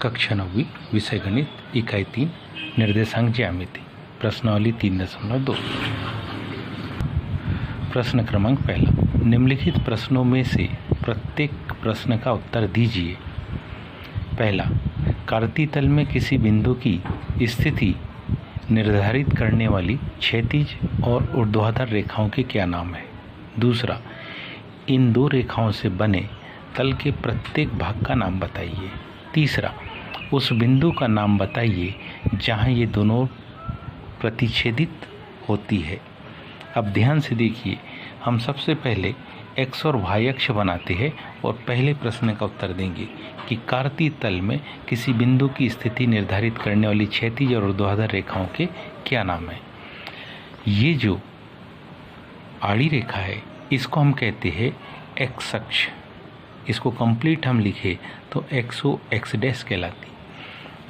कक्षा 9वीं विषय गणित इकाई 3 निर्देशांक ज्यामिति प्रश्नावली 3.2। प्रश्न क्रमांक पहला, निम्नलिखित प्रश्नों में से प्रत्येक प्रश्न का उत्तर दीजिए। पहला, कार्तीय तल में किसी बिंदु की स्थिति निर्धारित करने वाली क्षैतिज और ऊर्ध्वाधर रेखाओं के क्या नाम है। दूसरा, इन दो रेखाओं से बने तल के प्रत्येक भाग का नाम बताइए। तीसरा, उस बिंदु का नाम बताइए जहां ये दोनों प्रतिच्छेदित होती है। अब ध्यान से देखिए, हम सबसे पहले x और y अक्ष बनाते हैं और पहले प्रश्न का उत्तर देंगे कि कार्तीय तल में किसी बिंदु की स्थिति निर्धारित करने वाली क्षैतिज और ऊर्ध्वाधर रेखाओं के क्या नाम है। ये जो आड़ी रेखा है इसको हम कहते हैं x अक्ष। इसको कंप्लीट हम लिखे तो एक्सो एक्स डैश कहलाती।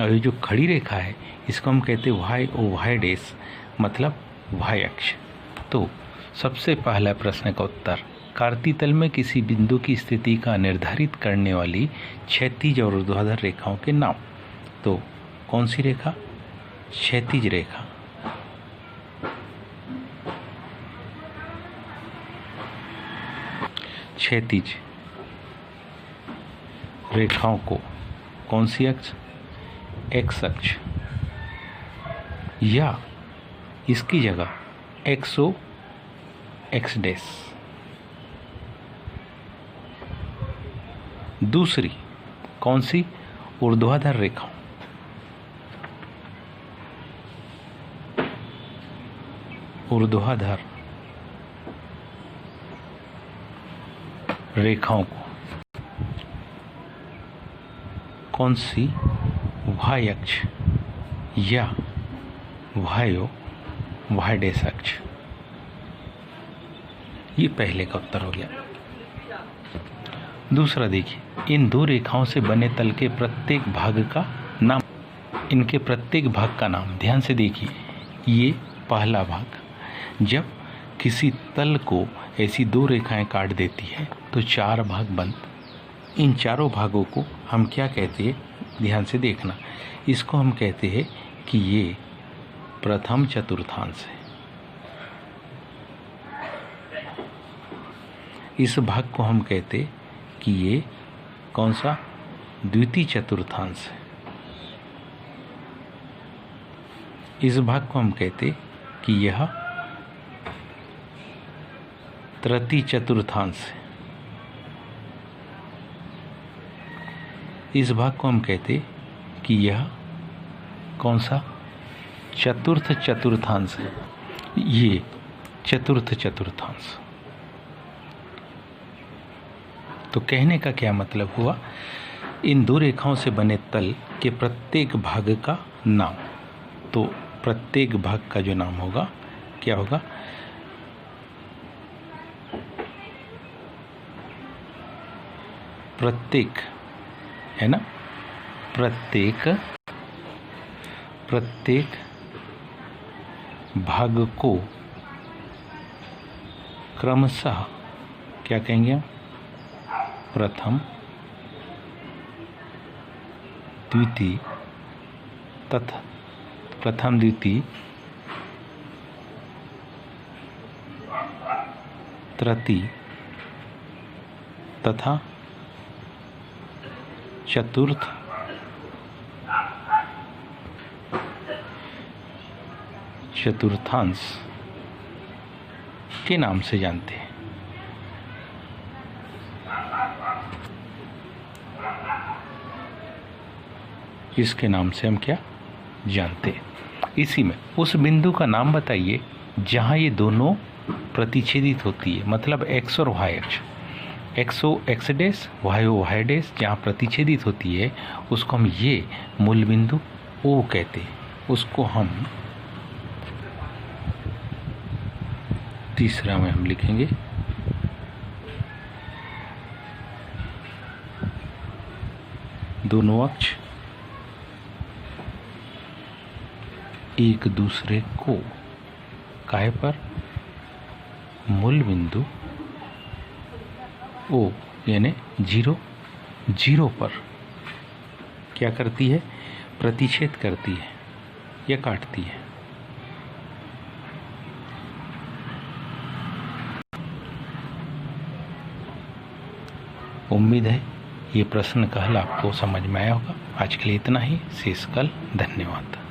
और ये जो खड़ी रेखा है इसको हम कहते हैं वाई ओ वाई डैश, मतलब y अक्ष। तो सबसे पहला प्रश्न का उत्तर, कार्तीय तल में किसी बिंदु की स्थिति का निर्धारित करने वाली क्षैतिज और ऊर्ध्वाधर रेखाओं के नाम। तो कौन सी रेखा? क्षैतिज रेखा। क्षैतिज रेखाओं को कौन सी अक्ष? एक्स अक्ष, या इसकी जगह एक्सो एक्स डैश। दूसरी कौन सी? ऊर्ध्वाधर रेखाओं। ऊर्ध्वाधर रेखाओं को कौन सी? वाई अक्ष या वायो वाई डैश अक्ष। ये पहले का उत्तर हो गया। दूसरा देखिए, इन दो रेखाओं से बने तल के प्रत्येक भाग का नाम। इनके प्रत्येक भाग का नाम ध्यान से देखिए। ये पहला भाग, जब किसी तल को ऐसी दो रेखाएं काट देती है तो चार भाग बनते। इन चारों भागों को हम क्या कहते हैं? ध्यान से देखना। इसको हम कहते हैं कि ये प्रथम चतुर्थांश है। इस भाग को हम कहते कि ये कौन सा? द्वितीय चतुर्थांश है। इस भाग को हम कहते कि यह तृतीय चतुर्थांश है। इस भाग को हम कहते कि यह कौन सा? चतुर्थ चतुर्थांश है। ये चतुर्थ चतुर्थांश। तो कहने का क्या मतलब हुआ? इन दो रेखाओं से बने तल के प्रत्येक भाग का नाम। तो प्रत्येक भाग का जो नाम होगा क्या होगा? प्रत्येक, है ना? प्रत्येक भाग को क्रमशः क्या कहेंगे? प्रथम, द्वितीय तथा प्रथम, द्वितीय, तृतीय तथा चतुर्थ चतुर्थांश के नाम से जानते हैं। इसके नाम से हम क्या जानते हैं? इसी में उस बिंदु का नाम बताइए जहां ये दोनों प्रतिच्छेदित होती है, मतलब एक्स और वाई अक्ष। एक्सो एक्स डैश, वायो वाई डैश जहाँ प्रतिच्छेदित होती है उसको हम ये मूल बिंदु ओ कहते हैं। उसको हम तीसरा में हम लिखेंगे दोनों अक्ष एक दूसरे को काहे पर? मूल बिंदु ओ यानी जीरो पर क्या करती है? प्रतिच्छेद करती है या काटती है। उम्मीद है ये प्रश्न कल आपको समझ में आया होगा। आज के लिए इतना ही, शेष कल। धन्यवाद।